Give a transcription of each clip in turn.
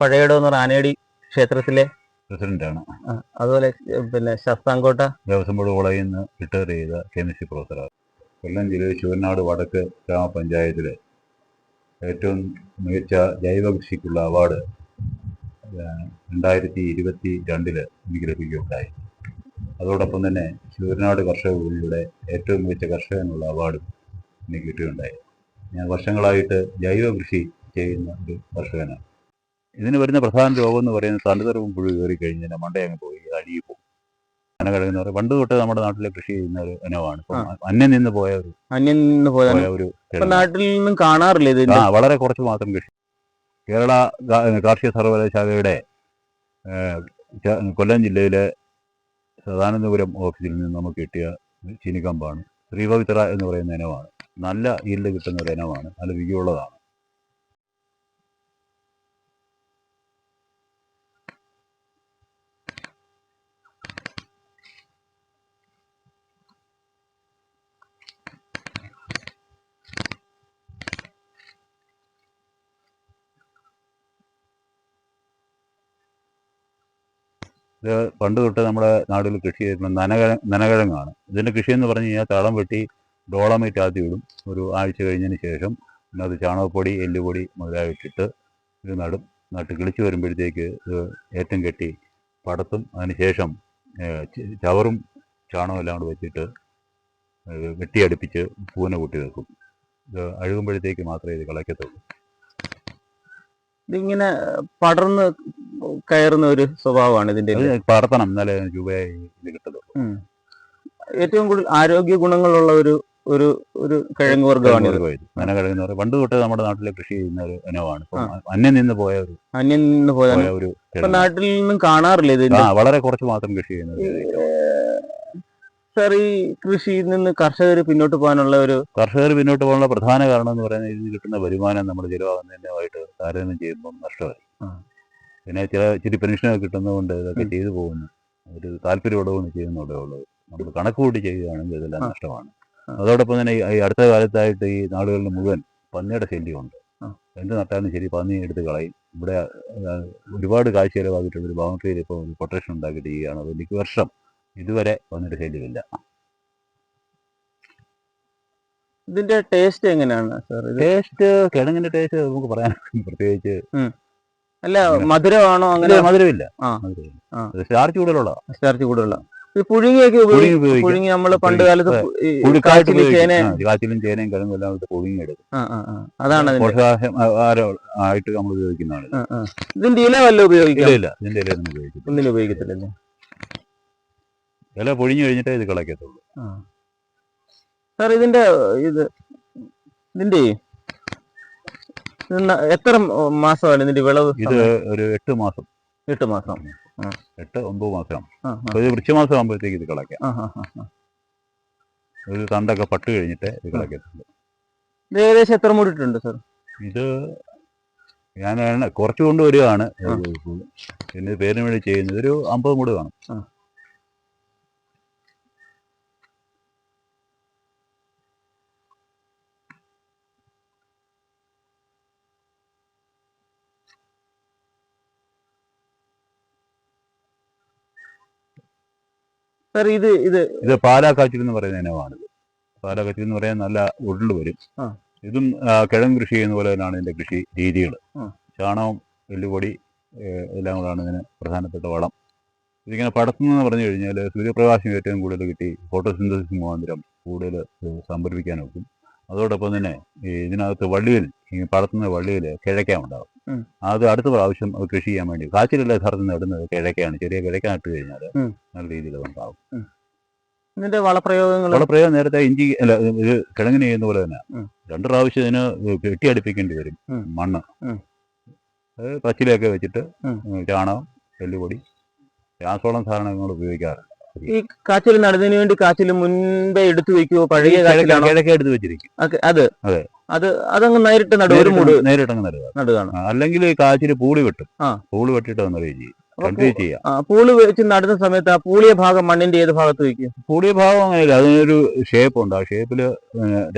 പഴയടം എന്ന് പറഞ്ഞ ആനയടി ക്ഷേത്രത്തിലെ പ്രസിഡന്റാണ്. അതുപോലെ പിന്നെ ശാസ്താംകോട്ട ദേവസ്വം ബോർഡ് കോളേജിൽ നിന്ന് റിട്ടയർ ചെയ്ത കെമിസ്ട്രി പ്രൊഫസറാണ്. കൊല്ലം ജില്ലയിൽ ശൂരനാട് വടക്ക് ഗ്രാമപഞ്ചായത്തിലെ ഏറ്റവും മികച്ച ജൈവ കൃഷിക്കുള്ള അവാർഡ് 2022 എനിക്ക് ലഭിക്കുകയുണ്ടായി. അതോടൊപ്പം തന്നെ ശൂരനാട് കർഷക ഭൂമിയുടെ ഏറ്റവും മികച്ച കർഷകനുള്ള അവാർഡും എനിക്ക് കിട്ടുകയുണ്ടായി. ഞാൻ വർഷങ്ങളായിട്ട് ജൈവ കൃഷി ചെയ്യുന്ന ഒരു കർഷകനാണ്. ഇതിന് വരുന്ന പ്രധാന രോഗം എന്ന് പറയുന്നത് തണ്ടുതരവും പുഴു കയറി കഴിഞ്ഞാൽ മണ്ടയങ്ങ് പോയി അഴുകി പോകും. മനകഴകെന്ന് പറയും പണ്ട് തൊട്ട് നമ്മുടെ നാട്ടിലെ കൃഷി ചെയ്യുന്ന ഒരു ഇനമാണ്. അന്യം നിന്ന് പോയ ഒരു നാട്ടിൽ നിന്നും കാണാറില്ല ഇത്. വളരെ കുറച്ച് മാത്രം കൃഷി. കേരള കാർഷിക സർവകലാശാലയുടെ കൊല്ലം ജില്ലയിലെ സദാനന്ദപുരം ഓഫീസിൽ നിന്ന് നമുക്ക് കിട്ടിയ ചീനിക്കമ്പാണ്. ശ്രീപവിത്ര എന്ന് പറയുന്ന ഇനമാണ്. നല്ല ഈൽഡ് കിട്ടുന്ന ഒരു ഇനമാണ്. നല്ല വിജയമുള്ളതാണ്. ഇത് പണ്ട് തൊട്ട് നമ്മുടെ നാട്ടിൽ കൃഷി ചെയ്യുന്ന നനകിഴങ്ങാണ്. ഇതിൻ്റെ കൃഷി എന്ന് പറഞ്ഞു കഴിഞ്ഞാൽ തളം വെട്ടി ഡോളമൈറ്റ് ആദ്യം ഇടും. ഒരു ആഴ്ച കഴിഞ്ഞതിന് ശേഷം പിന്നെ അത് ചാണകപ്പൊടി എല്ലുപൊടി മുതലായിട്ടിട്ട് ഇത് നട്ട് കിളിച്ച് വരുമ്പോഴത്തേക്ക് ഇത് ഏറ്റം കെട്ടി പടത്തും. അതിനുശേഷം ചവറും ചാണകം എല്ലാം കൂടെ വെച്ചിട്ട് വെട്ടിയടുപ്പിച്ച് പൂന കൂട്ടി വെക്കും. ഇത് അഴുകുമ്പോഴത്തേക്ക് മാത്രമേ ഇത് കളയ്ക്കത്തുള്ളൂ. ഇതിങ്ങനെ പടർന്ന് കയറുന്ന ഒരു സ്വഭാവമാണ് ഇതിന്റെ. പടർത്തണം, എന്നാലേ രൂപയായി ഇത് കിട്ടത്തുള്ളൂ. ഏറ്റവും കൂടുതൽ ആരോഗ്യ ഗുണങ്ങളുള്ള ഒരു ഒരു ഒരു കിഴങ്ങ് വർഗ്ഗമാണ് നനകിഴങ്ങ്. പണ്ട് തൊട്ട് നമ്മുടെ നാട്ടിലെ കൃഷി ചെയ്യുന്ന ഒരു ഇനമാണ്. അന്യം നിന്ന് പോയ ഒരു നാട്ടിൽ നിന്നും കാണാറില്ല ഇത്. വളരെ കുറച്ച് മാത്രം കൃഷി ചെയ്യുന്നത്. സാർ, ഈ കൃഷിയിൽ നിന്ന് കർഷകർ പിന്നോട്ട് പോകാനുള്ള പ്രധാന കാരണം എന്ന് പറയുന്നത് ഇതിന് കിട്ടുന്ന വരുമാനം നമ്മൾ ചിലവാകുന്നതിനുമായിട്ട് താരതമ്യം ചെയ്യുമ്പോൾ നഷ്ടമായി. പിന്നെ ഇച്ചിരി പെൻഷനൊക്കെ കിട്ടുന്നതുകൊണ്ട് ഇതൊക്കെ ചെയ്തു പോകുന്നു. ഒരു താല്പര്യമുള്ളതുകൊണ്ട് ചെയ്യുന്നുണ്ടേ ഉള്ളത്. നമ്മൾ കണക്ക് കൂട്ടി ചെയ്യുകയാണെങ്കിൽ ഇതെല്ലാം നഷ്ടമാണ്. അതോടൊപ്പം തന്നെ ഈ അടുത്ത കാലത്തായിട്ട് ഈ നാടുകളിൽ മുഴുവൻ പന്നിയുടെ ശല്യമുണ്ട്. എന്ത് നട്ടാലും ശരി പന്നി എടുത്ത് കളയും. ഇവിടെ ഒരുപാട് കാശ് ചിലവാക്കിയിട്ടുള്ളൊരു ബൗണ്ടറിയിൽ ഇപ്പോൾ ഒരു കൊട്ടേഷൻ ഉണ്ടാക്കിയിട്ട് ചെയ്യുകയാണ്. അത് എനിക്ക് വർഷം ഇതുവരെ പന്നിയുടെ ശല്യമില്ല. ഇതിന്റെ ടേസ്റ്റ് എങ്ങനെയാണ് സാർ? ടേസ്റ്റ്, കിഴങ്ങിന്റെ ടേസ്റ്റ് നമുക്ക് പറയാൻ പ്രത്യേകിച്ച് അല്ല, മധുരമാണോ? അങ്ങനെ മധുരമില്ല. സ്റ്റാർച്ച് കൂടുതലുള്ള പുഴുങ്ങി നമ്മൾ പണ്ട് കാലത്ത് കാച്ചിലും ചേനയും കിഴങ്ങും എല്ലാം പുഴുങ്ങിയെടുക്കും. അതാണ് ആയിട്ട് നമ്മൾ ഉപയോഗിക്കുന്നതാണ്. ഇതിന്റെ ഇല വല്ല ഉപയോഗിക്കില്ല? ഇതിന്റെ ഇല ഒന്നും ഉപയോഗിക്കത്തില്ലല്ലേ? ഇല പൊഴിഞ്ഞു കഴിഞ്ഞിട്ടേ ഇത് കളയ്ക്കത്തുള്ളൂ. സാർ, ഇതിന്റെ എത്ര മാസമാണ് ഇതിന്റെ വിളവ്? ഇത് ഒരു 8 മാസം. 8 മാസം, 8-9 മാസം. ഒരു വൃശ്ചിമാസം ആകുമ്പോഴത്തേക്ക് ഇത് കളയ്ക്കാം. ഒരു തണ്ടൊക്കെ പട്ട് കഴിഞ്ഞിട്ട് ഇത് കളയ്ക്കത്തുള്ളൂ. ഇത് ഏകദേശം എത്ര മൂടിയിട്ടുണ്ട് സാർ? ഇത് ഞാൻ കുറച്ച് കൊണ്ടുവരികയാണ്. പിന്നെ പേരിന് വേണ്ടി ചെയ്യുന്നത് ഒരു 50 മൂട് കാണും. സാർ, ഇത് പാലാക്കാച്ചിൽ എന്ന് പറയുന്ന ഇനമാണിത്. പാലാക്കാച്ചിൽ എന്ന് പറയാൻ നല്ല ഉരുള് വരും. ഇതും കിഴങ്ങ് കൃഷി ചെയ്യുന്ന പോലെ തന്നെയാണ് ഇതിന്റെ കൃഷി രീതികൾ. ചാണകം, എല്ലുപൊടി എല്ലാം കൂടാണ് ഇതിന് പ്രധാനപ്പെട്ട വളം. ഇതിങ്ങനെ പടത്തുന്നതെന്ന് പറഞ്ഞു കഴിഞ്ഞാൽ സൂര്യപ്രകാശം ഏറ്റവും കൂടുതൽ കിട്ടി ഫോട്ടോസിന്തസിസ് മുഖാന്തരം കൂടുതൽ സംഭരിപ്പിക്കാൻ നോക്കും. അതോടൊപ്പം തന്നെ ഇതിനകത്ത് വള്ളിയിൽ, ഈ പടത്തുന്ന വള്ളിയിൽ കിഴക്ക ഉണ്ടാകും. അത് അടുത്ത പ്രാവശ്യം അത് കൃഷി ചെയ്യാൻ വേണ്ടി കാച്ചിലല്ല യഥാർത്ഥം നടുന്നത് കിഴക്കയാണ്. ചെറിയ കിഴക്ക നട്ട് കഴിഞ്ഞാൽ നല്ല രീതിയിൽ ഉണ്ടാകും. ഇതിന്റെ വളപ്രയോഗം നേരത്തെ ഇത് കിഴങ്ങിന് ചെയ്യുന്ന പോലെ തന്നെ 2 പ്രാവശ്യം ഇതിന് കെട്ടിയടുപ്പിക്കേണ്ടി വരും. മണ്ണ് പച്ചിലയൊക്കെ വെച്ചിട്ട് ചാണകം, എല്ലുപൊടി, രാസവളം സാധനങ്ങൾ ഉപയോഗിക്കാറുണ്ട്. ഈ കാച്ചിൽ നടുന്നതിന് വേണ്ടി കാച്ചിൽ മുൻപേ എടുത്തു വെക്കുവോ? പഴയ കിഴക്കെ എടുത്ത് വെച്ചിരിക്കും. അതങ്ങ് നേരിട്ട് നടുക? നേരിട്ടങ്ങ് നടുകയാണ്. അല്ലെങ്കിൽ കാച്ചിൽ പൂളി വെട്ടും. പൂളി വെട്ടിട്ട് വന്നറിയും ചെയ്യും. കണ്ടിന്യൂ ചെയ്യാം. പൂള് വെച്ച് നടുന്ന സമയത്ത് ആ പൂളിയ ഭാഗം മണ്ണിന്റെ ഏത് ഭാഗത്ത് വെക്കും? പൂളിയ ഭാഗം അങ്ങനെയില്ല, അതിനൊരു ഷേപ്പ് ഉണ്ട്. ആ ഷേപ്പില്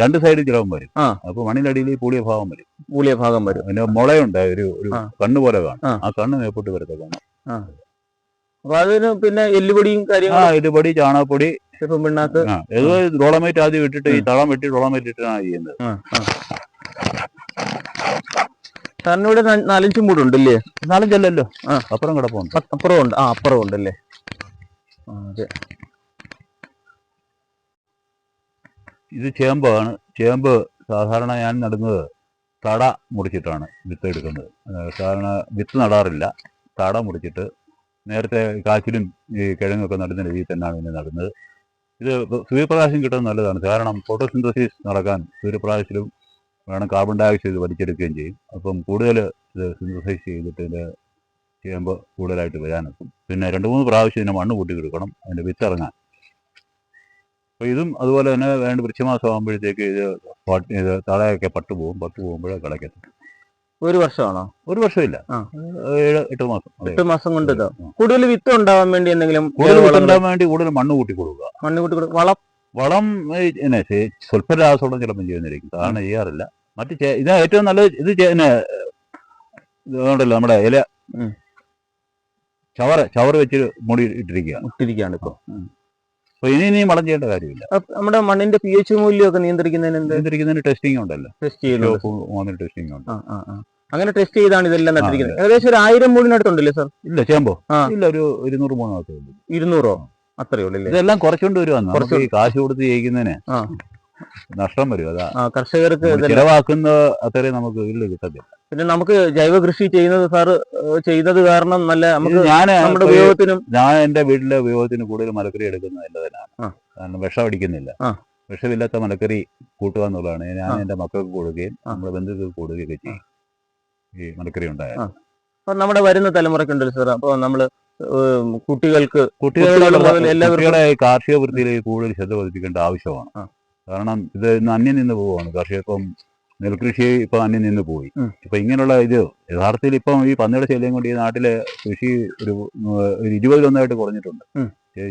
രണ്ട് സൈഡിൽ ചിലവും വരും. അപ്പൊ മണ്ണിനടിയിൽ ഈ പൂളിയ ഭാഗം വരും. പൂളിയ ഭാഗം വരും. പിന്നെ മുളയുണ്ട്, ഒരു കണ്ണ് പോലെ കാണും. ആ കണ്ണ് മേപ്പോട്ട് വരത്തൊക്കെ. അപ്പൊ അതിന് പിന്നെ എല്ലുപൊടിയും കാര്യങ്ങളും, എല്ലുപൊടി, ചാണകപ്പൊടി, പിണ്ണാക്ക്, ഡോളമേറ്റ് ആദ്യം ഇട്ടിട്ട് ഈ തളം വെട്ടി ഡോളമേറ്റ് ഇട്ടിട്ടാണ് ചെയ്യുന്നത്. സാറിന് ഇവിടെ 4-5 മൂടുണ്ടല്ലേ? 4-5 അപ്പുറം കിടപ്പുണ്ട്. അപ്പുറം ഉണ്ട്. അപ്പുറം ഉണ്ടല്ലേ? അതെ. ഇത് ചേമ്പാണ്. ചേമ്പ് സാധാരണ ഞാൻ നടുന്നത് തട മുറിച്ചിട്ടാണ് വിത്ത് എടുക്കുന്നത്. സാധാരണ വിത്ത് നടാറില്ല, തട മുറിച്ചിട്ട് നേരത്തെ കാച്ചിലും ഈ കിഴങ്ങൊക്കെ നടുന്ന രീതിയിൽ തന്നെയാണ് ഇതിനെ നടുന്നത്. ഇത് സൂര്യപ്രകാശം കിട്ടുന്നത് നല്ലതാണ്. കാരണം ഫോട്ടോസിന്തസിസ് നടക്കാൻ സൂര്യപ്രകാശത്തിലും വേണം, കാർബൺ ഡൈ ഓക്സൈഡ് വലിച്ചെടുക്കുകയും ചെയ്യും. അപ്പം കൂടുതൽ ഇത് സിന്തസൈസ് ചെയ്തിട്ട് ഇതിൻ്റെ ചേമ്പ് കൂടുതലായിട്ട് വരാനൊക്കും. പിന്നെ 2-3 പ്രാവശ്യം ഇതിനെ മണ്ണ് കൂട്ടി കൊടുക്കണം അതിൻ്റെ വിത്ത് ഇറങ്ങാൻ. അപ്പോൾ ഇതും അതുപോലെ തന്നെ വേണ്ട വൃക്ഷമാസം ആകുമ്പോഴത്തേക്ക് ഇത് തളയൊക്കെ പട്ടു പോകുമ്പോഴേ കളയ്ക്കത്തും. 1 വർഷമാണോ? 1 വർഷമില്ല, 7-8 മാസം. 8 മാസം കൊണ്ട് കൂടുതൽ വിത്ത് ഉണ്ടാവാൻ വേണ്ടി എന്തെങ്കിലും ഉണ്ടാവാൻ വേണ്ടി കൂടുതൽ മണ്ണ് കൂട്ടി കൊടുക്കുക. വളം സ്വല്പ രാസവളം ചിലപ്പം ചെയ്യുന്നതായിരിക്കും, സാധാരണ ചെയ്യാറില്ല. മറ്റ് ഇത് ഏറ്റവും നല്ലത് ഇത് ഇതുകൊണ്ടല്ലോ നമ്മുടെ ഇല ചവറ് വെച്ച് മൂടി ഇട്ടിരിക്കുകയാണ് ഇപ്പോൾ. അപ്പൊ ഇനിയും വളം ചെയ്യേണ്ട കാര്യമില്ല. നമ്മുടെ മണ്ണിന്റെ pH മൂല്യമൊക്കെ നിയന്ത്രിക്കുന്നതിന് ടെസ്റ്റിംഗ് ഉണ്ടല്ലോ, ടെസ്റ്റിംഗ് ഉണ്ട്. അങ്ങനെ ടെസ്റ്റ് ചെയ്താണ് ഇതെല്ലാം നട്ടിരിക്കുന്നത്. ഏകദേശം ഒരു 1000 മൂടിനടുത്തുണ്ടല്ലേ സാർ? ഇല്ല, ചേമ്പോ ഇല്ല, ഒരു 200-300 ഉള്ളൂ. 200 അത്രേ ഉള്ളൂ. ഇതെല്ലാം കുറച്ചുകൊണ്ട് വരുവാന്ന് ഈ കാശ് കൊടുത്ത് ചെയ്യിക്കുന്നതിന് നഷ്ടം വരും. അതാ കർഷകർക്ക് ചിലവാക്കുന്ന അത്രയും നമുക്ക് വീട്ടിൽ കിട്ടത്തില്ല. പിന്നെ നമുക്ക് ജൈവ കൃഷി ചെയ്യുന്നത് സാറ് ചെയ്തത് കാരണം നല്ല നമ്മുടെ ഉപയോഗത്തിനും, ഞാൻ എന്റെ വീട്ടിലെ ഉപയോഗത്തിന് കൂടുതൽ മലക്കറി എടുക്കുന്നത് നല്ലതിനാണ്. കാരണം വിഷം അടിക്കുന്നില്ല. വിഷമില്ലാത്ത മലക്കറി കൂട്ടുക എന്നുള്ളതാണ്. ഞാൻ എന്റെ മക്കൾക്ക് കൊടുക്കുകയും നമ്മുടെ ബന്ധുക്കൾക്ക് കൊടുക്കുകയൊക്കെ ചെയ്യും ഈ മലക്കറി ഉണ്ടായാൽ. അപ്പൊ നമ്മുടെ വരുന്ന തലമുറക്കുണ്ടല്ലോ സാർ, അപ്പൊ നമ്മള് കുട്ടികളെ കാർഷിക വൃത്തിയിലേക്ക് കൂടുതൽ ശ്രദ്ധ പതിപ്പിക്കേണ്ട ആവശ്യമാണ്. കാരണം ഇത് ഇന്ന് അന്യം നിന്ന് പോവുകയാണ്. കർഷകർക്കും നെൽകൃഷി ഇപ്പൊ അന്യം നിന്ന് പോയി. ഇപ്പൊ ഇങ്ങനെയുള്ള ഇത് യഥാർത്ഥത്തിൽ ഇപ്പം ഈ പന്നിയുടെ ശല്യം കൊണ്ട് ഈ നാട്ടിലെ കൃഷി ഒരു 20-1 കുറഞ്ഞിട്ടുണ്ട്.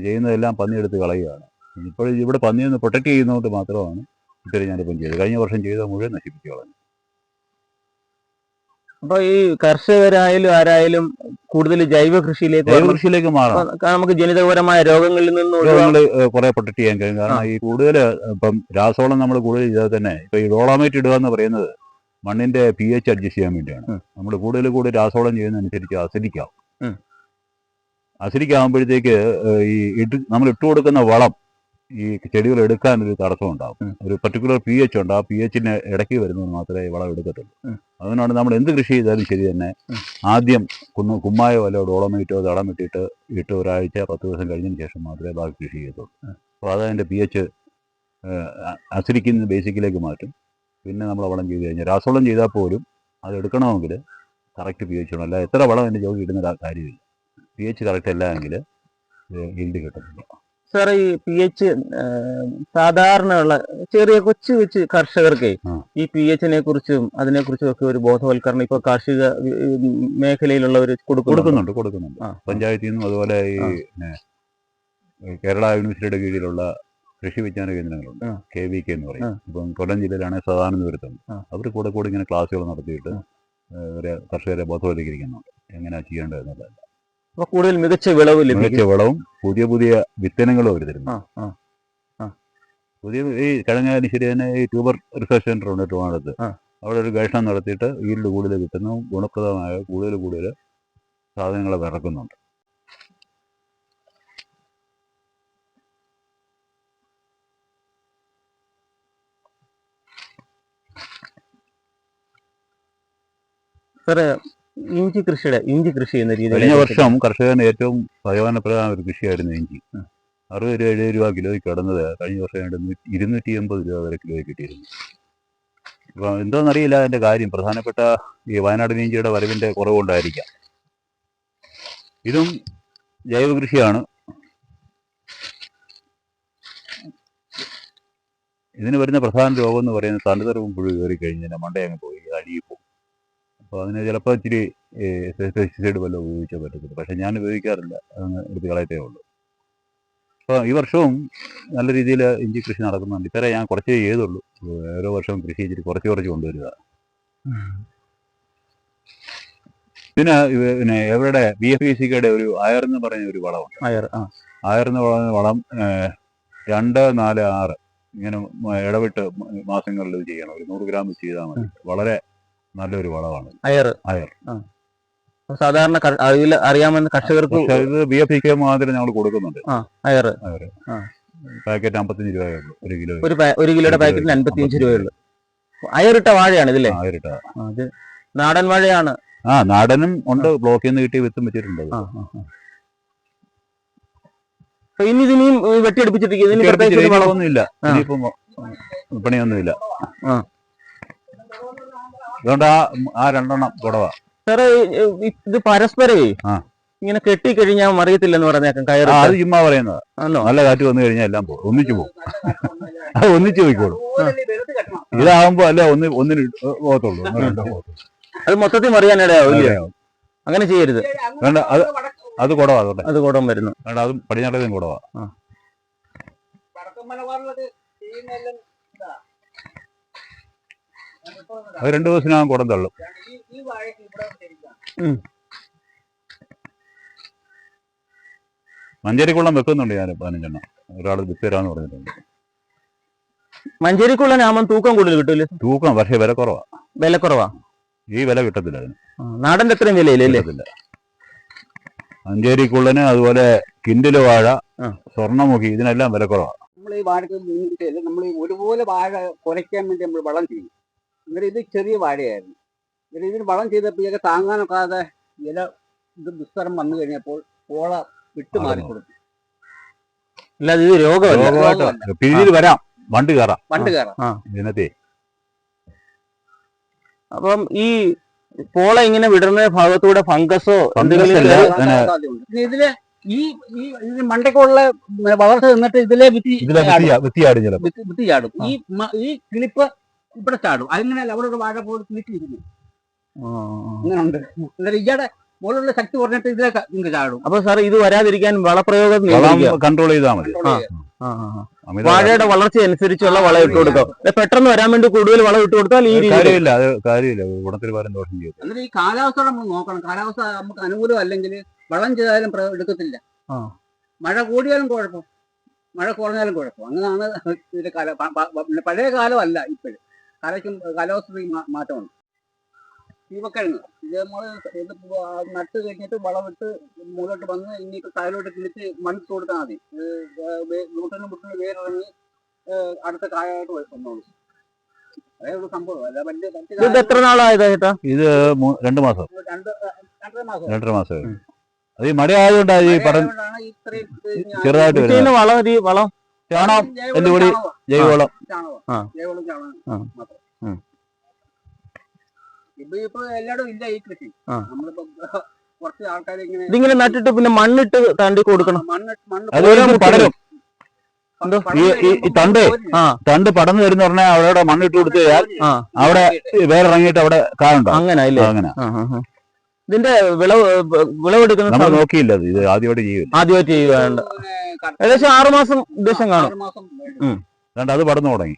ചെയ്യുന്നതെല്ലാം പന്നി എടുത്ത് കളയുകയാണ്. ഇപ്പോൾ ഇവിടെ പന്നിയിൽ നിന്ന് പ്രൊട്ടക്ട് ചെയ്യുന്നതുകൊണ്ട് മാത്രമാണ് ഇത്രയും ഞാനിപ്പം ചെയ്തത്. കഴിഞ്ഞ വർഷം ചെയ്ത മുഴുവൻ നശിപ്പിച്ചു കളഞ്ഞു. അപ്പൊ ഈ കർഷകരായാലും ആരായാലും കൂടുതൽ ജൈവ കൃഷിയിലേക്ക് മാറണം. നമുക്ക് ജനിതകപരമായ രോഗങ്ങളിൽ നിന്ന് കുറെ പ്രൊട്ടക്ട് ചെയ്യാൻ കഴിയും. കാരണം ഈ കൂടുതൽ ഇപ്പം രാസവളം നമ്മൾ കൂടുതൽ ചെയ്താൽ തന്നെ ഇപ്പൊ ഈ ഡോളമേറ്റ് ഇടുക എന്ന് പറയുന്നത് മണ്ണിന്റെ pH അഡ്ജസ്റ്റ് ചെയ്യാൻ വേണ്ടിയാണ്. നമ്മൾ കൂടുതൽ രാസവളം ചെയ്യുന്നതനുസരിച്ച് അസിഡിക് ആകുമ്പോഴത്തേക്ക് ഈ നമ്മൾ ഇട്ട് കൊടുക്കുന്ന വളം ഈ ചെടികൾ എടുക്കാൻ ഒരു തടസ്സം ഉണ്ടാകും. ഒരു പർട്ടിക്കുലർ pH ഉണ്ട്. ആ pHന് ഇടയ്ക്ക് വരുന്നത് മാത്രമേ വളം എടുക്കത്തുള്ളൂ. അതുകൊണ്ടാണ് നമ്മൾ എന്ത് കൃഷി ചെയ്താലും ശരി തന്നെ ആദ്യം കുമ്മായോ അല്ലോ ഡോളമേറ്റോ തടം ഇട്ട് ഒരാഴ്ച 10 ദിവസം കഴിഞ്ഞതിന് ശേഷം മാത്രമേ ബാക്കി കൃഷി ചെയ്യത്തുള്ളൂ. അപ്പോൾ അതതിൻ്റെ pH അസിഡിക്കിൽ നിന്ന് ബേസിക്കിലേക്ക് മാറ്റും. പിന്നെ നമ്മൾ വളം ചെയ്ത് കഴിഞ്ഞാൽ രാസവളം ചെയ്താൽ പോലും അത് എടുക്കണമെങ്കിൽ കറക്റ്റ് pH വേണം. അല്ല എത്ര വളം എൻ്റെ ജോലി ഇടുന്ന കാര്യമില്ല. pH കറക്റ്റ് അല്ല എങ്കിൽ ഈൽഡ് കിട്ടുന്നില്ല. സാർ ഈ pH സാധാരണ ഉള്ള ചെറിയ കൊച്ചു കർഷകർക്ക് ഈ pH-നെ കുറിച്ചും അതിനെക്കുറിച്ചും ഒക്കെ ഒരു ബോധവൽക്കരണം ഇപ്പൊ കാർഷിക മേഖലയിലുള്ളവർ കൊടുക്കുന്നുണ്ട്. പഞ്ചായത്തിൽ നിന്നും അതുപോലെ ഈ കേരള യൂണിവേഴ്സിറ്റിയുടെ കീഴിലുള്ള കൃഷി വിജ്ഞാന കേന്ദ്രങ്ങളുണ്ട്, KVK എന്ന് പറയും. ഇപ്പം കൊല്ലം ജില്ലയിലാണെങ്കിൽ സദാനന്ദപുരത്തുണ്ട്. അവർ കൂടെ ഇങ്ങനെ ക്ലാസ്സുകൾ നടത്തിയിട്ട് കർഷകരെ ബോധവൽക്കരിക്കുന്നുണ്ട് എങ്ങനെയാണ് ചെയ്യേണ്ടത് എന്നുള്ളത്. അപ്പൊ കൂടുതൽ മികച്ച വളവും പുതിയ വിത്തനങ്ങളും അവർ തരുന്നു. പുതിയ ഈ കിഴങ്ങായാലും ശരി തന്നെ ഈ ട്യൂബർ റിസർച്ച് സെന്റർ ഉണ്ട് ട്രിവാൻഡ്രത്ത്. അവിടെ ഒരു ഗവേഷണം നടത്തിയിട്ട് ഈൽഡ് കൂടുതൽ കിട്ടുന്നു, ഗുണപ്രദമായ കൂടുതൽ സാധനങ്ങൾ ഇറക്കുന്നുണ്ട്. സാറേ, ഇഞ്ചി കൃഷി ചെയ്യുന്ന രീതി കഴിഞ്ഞ വർഷം കർഷകന് ഏറ്റവും പ്രയോജനപ്രദമായ ഒരു കൃഷിയായിരുന്നു ഇഞ്ചി. 60-70 രൂപ കിലോയ്ക്ക് കിടന്നത് കഴിഞ്ഞ വർഷം 280 രൂപ വരെ കിലോയ്ക്ക് കിട്ടിയിരുന്നു. ഇപ്പൊ എന്തോന്നറിയില്ല അതിന്റെ കാര്യം. പ്രധാനപ്പെട്ട ഈ വയനാടൻ ഇഞ്ചിയുടെ വരവിന്റെ കുറവുകൊണ്ടായിരിക്കാം. ഇതും ജൈവ കൃഷിയാണ്. ഇതിന് വരുന്ന പ്രധാന രോഗം എന്ന് പറയുന്നത് തണ്ടുതരവും പുഴു കയറി കഴിഞ്ഞാൽ മണ്ടയങ്ങ് പോയി അഴുകിപ്പോകും. അപ്പോൾ അതിന് ചിലപ്പോൾ ഇച്ചിരി ഈ പെസ്റ്റിസൈഡ് വല്ലതും ഉപയോഗിച്ചേ പറ്റത്തില്ല. പക്ഷെ ഞാൻ ഉപയോഗിക്കാറില്ല, അതങ്ങ് എടുത്ത് കളയത്തേ ഉള്ളൂ. അപ്പോൾ ഈ വർഷവും നല്ല രീതിയിൽ ഇഞ്ചി കൃഷി നടക്കുന്നുണ്ട്. ഇത്ര ഞാൻ കുറച്ചേ ചെയ്തുള്ളൂ. ഓരോ വർഷവും കൃഷി ചെയ്തിട്ട് കുറച്ച് കൊണ്ടുവരിക. പിന്നെ എവിടെ BFECKയുടെ ഒരു അയർ എന്ന് പറയുന്ന ഒരു വളമുണ്ട്. അയർ എന്ന് പറയുന്ന വളം 2, 4, 6 ഇങ്ങനെ ഇടവിട്ട് മാസങ്ങളിൽ ഇത് ചെയ്യണം. ഒരു 100 ഗ്രാം ചെയ്താൽ മതി. വളരെ നല്ലൊരു വളമാണ് അയർ. സാധാരണ അറിയാമെന്ന് കർഷകർക്ക് ഇത് BFECK മാത്രമേ ഞങ്ങൾ കൊടുക്കുന്നുണ്ട്. അയർ പാക്കറ്റ് 55 രൂപയുള്ളൂ. 1 കിലോ. ഒരു കിലോയുടെ പാക്കറ്റിന് 55 രൂപയുള്ളൂ. അയറിട്ട വാഴയാണ് ഇതില്ലേ? അയറിട്ട നാടൻ വാഴയാണ്. നാടനും ഉണ്ട്, ബ്ലോക്കിൽ നിന്ന് കിട്ടിയ വിത്തും വെച്ചിട്ടുണ്ട്. ഇനി ഇതിനെയും വെട്ടിയെടുപ്പിച്ചിട്ടില്ല. ഇനിയിപ്പം പണിയൊന്നുമില്ല. അതുകൊണ്ട് ആ 2 എണ്ണം കുടവാ. സാറേ ഇത് പരസ്പരമേ ഇങ്ങനെ കെട്ടിക്കഴിഞ്ഞാൽ അറിയത്തില്ലെന്ന് പറഞ്ഞേക്കാം കയറ്. അത് ചുമ്മാ പറയുന്നത്. നല്ല കാറ്റ് വന്നു കഴിഞ്ഞാൽ എല്ലാം പോകും, ഒന്നിച്ചു പോകും. അത് ഒന്നിച്ചു പോയിക്കോളും. ഇതാകുമ്പോ അല്ല ഒന്നിന് പോകത്തുള്ളൂ. അത് മൊത്തത്തിൽ മറിയാനിടയാവില്ല. അങ്ങനെ ചെയ്യരുത്. വേണ്ട, അത് കുടവാ. അതുകൊണ്ട് അത് കുടം വരുന്നു. വേണ്ട, അതും പടിഞ്ഞാട്ടേതും കുടവാ. അത് 2 ദിവസത്തിനകം കുടം തള്ളും. മഞ്ചേരിക്കുള്ളം വെക്കുന്നുണ്ട് ഞാൻ 15 എണ്ണം. ഒരാൾ വിത്ത് തരാന്ന് പറഞ്ഞിട്ടുണ്ട്. മഞ്ചേരിക്കുള്ളനാകുമ്പോൾ തൂക്കം കൂടുതൽ കിട്ടൂല്ലേ? തൂക്കം, പക്ഷേ വില കുറവാ. ഈ വില കിട്ടത്തില്ല അതിന്. നാടൻ്റെ അത്രയും വിലയില്ലേ? മഞ്ചേരിക്കുള്ളന് അതുപോലെ കിൻഡില് വാഴ, സ്വർണ്ണമുഖി, ഇതിനെല്ലാം വില കുറവാണ്. നമ്മൾ ഈ വാഴക്ക് നമ്മൾ ഒരുപോലെ വാഴ കുറയ്ക്കാൻ വേണ്ടി നമ്മൾ വളം ചെയ്യും. എന്നിട്ട് ഇത് ചെറിയ വാഴയായിരുന്നു. എന്നിട്ട് ഇതിന് വളം ചെയ്തപ്പോൾ ഇതൊക്കെ താങ്ങാനൊക്കാതെ ഇല ഇത് ദുസ്തരം വന്നു കഴിഞ്ഞപ്പോൾ പോള വിട്ടുമാറി കൊടുത്തു. അല്ലാതെ ഇത് രോഗമല്ല. പിഴിയിൽ വരാം, വണ്ട് കയറാം. ഇതിനത്തെ അപ്പം ഈ പോള ഇങ്ങനെ വിടുന്ന ഭാഗത്തൂടെ ഫംഗസോ ഇതില് ഈ മണ്ടയ്ക്കുള്ള വളർച്ച നിന്നിട്ട് ഇതിലെ വിത്തി ചാടും. ഈ കിളിപ്പ് ഇവിടെ ചാടും. അതിങ്ങനെയല്ല, അവിടെ ഒരു വാഴ പോയി കിളിച്ചിരിക്കുന്നു. അങ്ങനെ ഉണ്ട്. എന്നിട്ട് ഇയാടെ മുകളിലുള്ള ശക്തി കുറഞ്ഞിട്ട് ഇതിലേക്ക് നിങ്ങൾക്ക് ചാടും. അപ്പൊ സാർ ഇത് വരാതിരിക്കാൻ വളപ്രയോഗം കൺട്രോൾ ചെയ്താൽ മതി. വാഴയുടെ വളർച്ച അനുസരിച്ചുള്ള വളം ഇട്ട് കൊടുക്കാം. പെട്ടെന്ന് വരാൻ വേണ്ടി കൂടുതൽ വളം ഇട്ട് കൊടുത്താൽ ഈ കാര്യമില്ല. ഗുണത്തിൽ വരാൻ ദോഷം ചെയ്യും. എന്നിട്ട് ഈ കാലാവസ്ഥ നമ്മൾ നോക്കണം. കാലാവസ്ഥ നമുക്ക് അനുകൂലം അല്ലെങ്കിൽ വളം ചെയ്താലും എടുക്കത്തില്ല. മഴ കൂടിയാലും കുഴപ്പം, മഴ കുറഞ്ഞാലും കുഴപ്പം. അങ്ങനെയാണ് ഇതിന്റെ പഴയ കാലമല്ല ഇപ്പോഴും. കാലാവസ്ഥ മാറ്റമുണ്ട്. ചീവക്കിഴങ്ങ് ഇത് നമ്മൾ നട്ട് കഴിഞ്ഞിട്ട് വളമിട്ട് മുകളിലോട്ട് വന്ന് ഇനിയിപ്പോ താഴോട്ട് കിളിച്ച് മണ്ണിട്ട് കൊടുത്താൽ മതി. മുട്ടിന് വേരിറങ്ങി അടുത്ത കായായിട്ട് വന്നോളൂ. അതേ ഒരു സംഭവം. അല്ല ഇത് എത്ര നാളായതാ ചേട്ടാ? ഇത് 2 മാസം. 2.5 മാസം. അത് ഈ മഴ ആയതുകൊണ്ടാണ് ഈ ചെറുതായിട്ട് വളം ചാണകം, എല്ലുപൊടി, ജൈവവളം. ഇപ്പൊ എല്ലായിടും ഇല്ല ഈ കൃഷി. നമ്മളിപ്പോ കുറച്ച് ആൾക്കാർ ഇതിങ്ങനെ നട്ടിട്ട് പിന്നെ മണ്ണിട്ട് താണ്ടി കൊടുക്കണം. പടരും. ഈ തണ്ട് പടന്നു വരുന്ന പറഞ്ഞാൽ അവിടെ മണ്ണിട്ട് കൊടുത്തു കഴിഞ്ഞാൽ അവിടെ വേറെ ഇറങ്ങിയിട്ട് അവിടെ കായുണ്ടോ? അങ്ങനെ ഇതിന്റെ വിളവെടുക്കുന്ന നമ്മൾ നോക്കിയില്ല. ഇത് ആദ്യമായിട്ട് ചെയ്യുകയാണ്. ഏകദേശം 6 മാസം ഉദ്ദേശം കാണും. അത് പടന്നു തുടങ്ങി.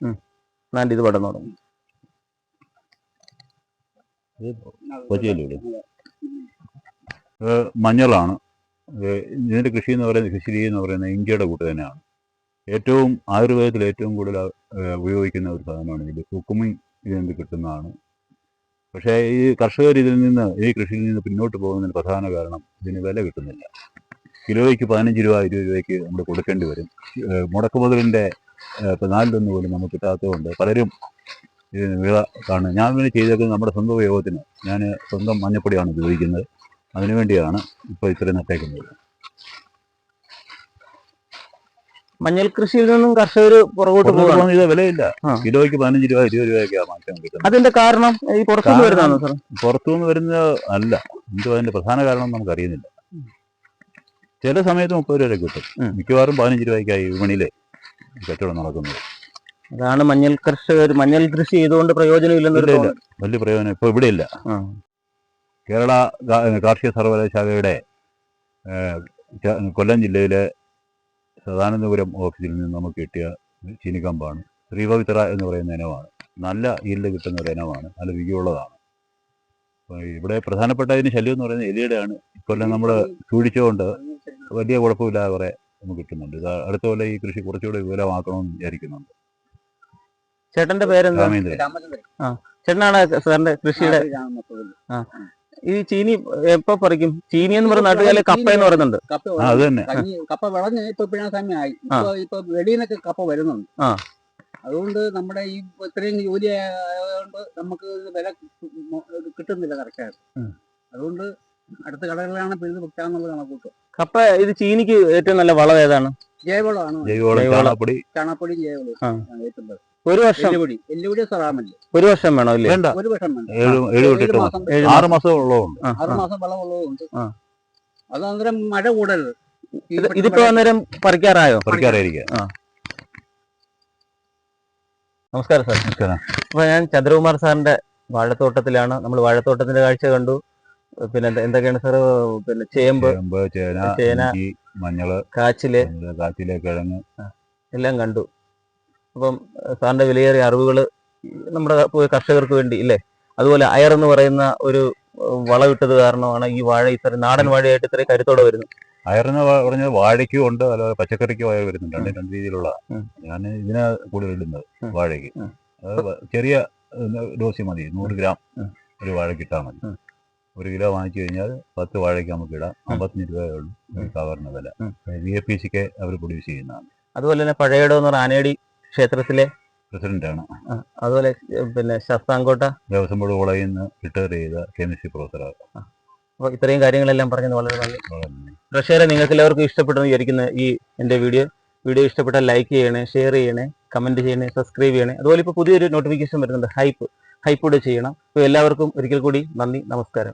ഇത് പടന്നു തുടങ്ങി. മഞ്ഞളാണ് ഇതിന്റെ കൃഷി എന്ന് പറയുന്നത്. കൃഷി രീതി എന്ന് പറയുന്നത് ഇഞ്ചിയുടെ കൂട്ട് തന്നെയാണ്. ഏറ്റവും ആയുർവേദത്തിൽ ഏറ്റവും കൂടുതൽ ഉപയോഗിക്കുന്ന ഒരു സാധനമാണ് ഇത്. കുക്കുമിൻ ഇതിൽ കിട്ടുന്നതാണ്. പക്ഷേ ഈ കർഷകർ ഈ കൃഷിയിൽ നിന്ന് പിന്നോട്ട് പോകുന്നതിന് പ്രധാന കാരണം ഇതിന് വില കിട്ടുന്നില്ല. കിലോയ്ക്ക് 15 രൂപ 20 രൂപയ്ക്ക് നമ്മൾ കൊടുക്കേണ്ടി വരും. മുടക്കുമുതലിൻ്റെ 4 പോലും നമുക്ക് കിട്ടാത്തതുകൊണ്ട് പലരും ഇതിന് വില കാണും. ഞാൻ പിന്നെ ചെയ്തേക്കുന്നത് നമ്മുടെ സ്വന്തം ഉപയോഗത്തിന്. ഞാൻ സ്വന്തം മഞ്ഞപ്പൊടിയാണ് ഉപയോഗിക്കുന്നത്. അതിനുവേണ്ടിയാണ് ഇപ്പോൾ ഇത്രയും നട്ടേക്കുന്നത്. മഞ്ഞൾ കൃഷിയിൽ നിന്നും കർഷകർ പുറകോട്ട് പോകുന്നു. ഇത് വിലയില്ല. കിലോയ്ക്ക് 15 രൂപ 20 രൂപയൊക്കെയാണ് മാറ്റാൻ കിട്ടുന്നത്. അതിന്റെ കാരണം ഈ പുറത്തുനിന്ന് വരുന്നതാണോ സാർ? പുറത്തുനിന്ന് വരുന്നത് അല്ല. എന്തോ അതിന്റെ പ്രധാന കാരണം നമുക്ക് അറിയുന്നില്ല. ചില സമയത്ത് 30 രൂപ കിട്ടും. മിക്കവാറും 15 രൂപയ്ക്കായി വിപണിയിലെ കച്ചവടം നടക്കുന്നത്. അതാണ് മഞ്ഞൾ കർഷകർ മഞ്ഞൾ കൃഷി ചെയ്തുകൊണ്ട് പ്രയോജനമില്ലെന്ന്. വലിയ പ്രയോജനം ഇപ്പൊ ഇവിടെ ഇല്ല. കേരള കാർഷിക സർവകലാശാലയുടെ കൊല്ലം ജില്ലയിലെ സദാനന്ദപുരം ഓഫീസിൽ നിന്ന് നമുക്ക് കിട്ടിയ ചീനിക്കമ്പാണ്. ശ്രീപവിത്ര എന്ന് പറയുന്ന ഇനമാണ്. നല്ല ഈൽഡ് കിട്ടുന്ന ഒരു ഇനമാണ്, നല്ല വിജയമുള്ളതാണ്. അപ്പോൾ ഇവിടെ പ്രധാനപ്പെട്ട ഇതിന് ശല്യം എന്ന് പറയുന്നത് എലിയുടെയാണ്. ഇക്കൊല്ലം നമ്മൾ സൂക്ഷിച്ചുകൊണ്ട് വലിയ കുഴപ്പമില്ലാതെ കുറേ നമുക്ക് കിട്ടുന്നുണ്ട്. ഇത് അടുത്ത കൊല്ലം ഈ കൃഷി കുറച്ചുകൂടെ വിപുലമാക്കണമെന്ന് വിചാരിക്കുന്നുണ്ട്. ചേട്ടന്റെ പേരെന്താ? രാമേന്ദ്രൻ. ചേട്ടനാണ് സാറിന്റെ കൃഷിയുടെ? ഈ ചീനി എപ്പോ പറിക്കും? ചീനി എന്ന് പറയുന്ന നാട്ടുകാരിലെ കപ്പ എന്ന് പറയുന്നുണ്ട്. അത് തന്നെ. കപ്പ വിളഞ്ഞ് ഇപ്പൊ പിഴ സമയമായി. ഇപ്പൊ വെളിയിൽ നിന്നൊക്കെ കപ്പ വരുന്നുണ്ട്. അതുകൊണ്ട് നമ്മുടെ ഈ ഇത്രയും ജോലി ആയതുകൊണ്ട് നമുക്ക് വില കിട്ടുന്നില്ല കറക്റ്റായിട്ട്. അതുകൊണ്ട് അടുത്ത കടകളിലാണ് പിഴുത് വിൽക്കാന്നുള്ളത് കണക്കൂട്ടും. കപ്പ ഇത് ചീനിക്ക് ഏറ്റവും നല്ല വളം ഏതാണ്? ജൈവവളമാണ്. ചാണകപ്പൊടി ജൈവവളം ഏറ്റവും ബെസ്റ്റ്. ഒരു വർഷം എല്ലുപൊടി സറാമല്ലേ ഒരു വർഷം വേണോ? ഇല്ലേ, ഒരു വർഷം വേണ്ട. 6 മാസം ഉള്ളതുണ്ട്. 6 മാസം വെള്ളമുള്ളതുകൊണ്ട്. അത് അന്നേരം മഴ കൂടരുത്. ഇതിപ്പോ അന്നേരം പറിക്കാറായോ? പറിക്കാറായിരിക്കാം. നമസ്കാരം സാർ. നമസ്കാരം. അപ്പൊ ഞാൻ ചന്ദ്രകുമാർ സാറിന്റെ വാഴത്തോട്ടത്തിലാണ്. നമ്മൾ വാഴത്തോട്ടത്തിന്റെ കാഴ്ച കണ്ടു. പിന്നെ എന്തൊക്കെയാണ് സാർ? പിന്നെ ചേമ്പ്, ചേന, മഞ്ഞള്, കാച്ചില്, കിഴങ്ങ് എല്ലാം കണ്ടു. അപ്പം സാറിന്റെ വിലയേറിയ അറിവുകൾ നമ്മുടെ കർഷകർക്ക് വേണ്ടി ഇല്ലേ? അതുപോലെ അയർ എന്ന് പറയുന്ന ഒരു വളമിട്ടത് കാരണമാണ് ഈ വാഴ ഇത്ര നാടൻ വാഴയായിട്ട് ഇത്രയും കരുത്തോടെ വരുന്നത്. അയറെന്ന് പറഞ്ഞാൽ വാഴയ്ക്കും ഉണ്ട്, അല്ലാതെ പച്ചക്കറിക്കും അയർ വരുന്നുണ്ട്. രണ്ട് രീതിയിലുള്ള. ഞാൻ ഇതിനാ കൂടുതൽ ഇടുന്നത് വാഴയ്ക്ക്. അത് ചെറിയ ഡോസ് മതി. 100 ഗ്രാം ഒരു വാഴയ്ക്ക് ഇട്ടാൽ മതി. 1 കിലോ വാങ്ങിച്ചു കഴിഞ്ഞാൽ 10 വാഴയ്ക്ക് നമുക്ക് ഇടാം. 55 രൂപയുള്ളൂ സാധാരണ വില. VAPCക്ക് അവർ പ്രൊഡ്യൂസ് ചെയ്യുന്നതാണ്. അതുപോലെ തന്നെ പഴയടം എന്ന് പറഞ്ഞ ആനേടി ക്ഷേത്രത്തിലെ പ്രസിഡന്റാണ്. അതുപോലെ പിന്നെ ശാസ്താംകോട്ട ദേവസ്വം ബോർഡ് കോളേജിൽ നിന്ന് റിട്ടയർ ചെയ്ത കെമിസ്ട്രി പ്രൊഫസറാണ്. അപ്പോൾ ഇത്രയും കാര്യങ്ങളെല്ലാം പറഞ്ഞത് വളരെ നന്ദി. പ്രേക്ഷകരെ, നിങ്ങൾക്ക് എല്ലാവർക്കും ഇഷ്ടപ്പെട്ടെന്ന് വിചാരിക്കുന്ന ഈ എൻ്റെ വീഡിയോ ഇഷ്ടപ്പെട്ടാൽ ലൈക്ക് ചെയ്യണേ, ഷെയർ ചെയ്യണേ, കമൻറ്റ് ചെയ്യണേ, സബ്സ്ക്രൈബ് ചെയ്യണേ. അതുപോലെ ഇപ്പോൾ പുതിയൊരു നോട്ടിഫിക്കേഷൻ വരുന്നുണ്ട്, ഹൈപ്പ് കൂടെ ചെയ്യണം. അപ്പോൾ എല്ലാവർക്കും ഒരിക്കൽ കൂടി നന്ദി, നമസ്കാരം.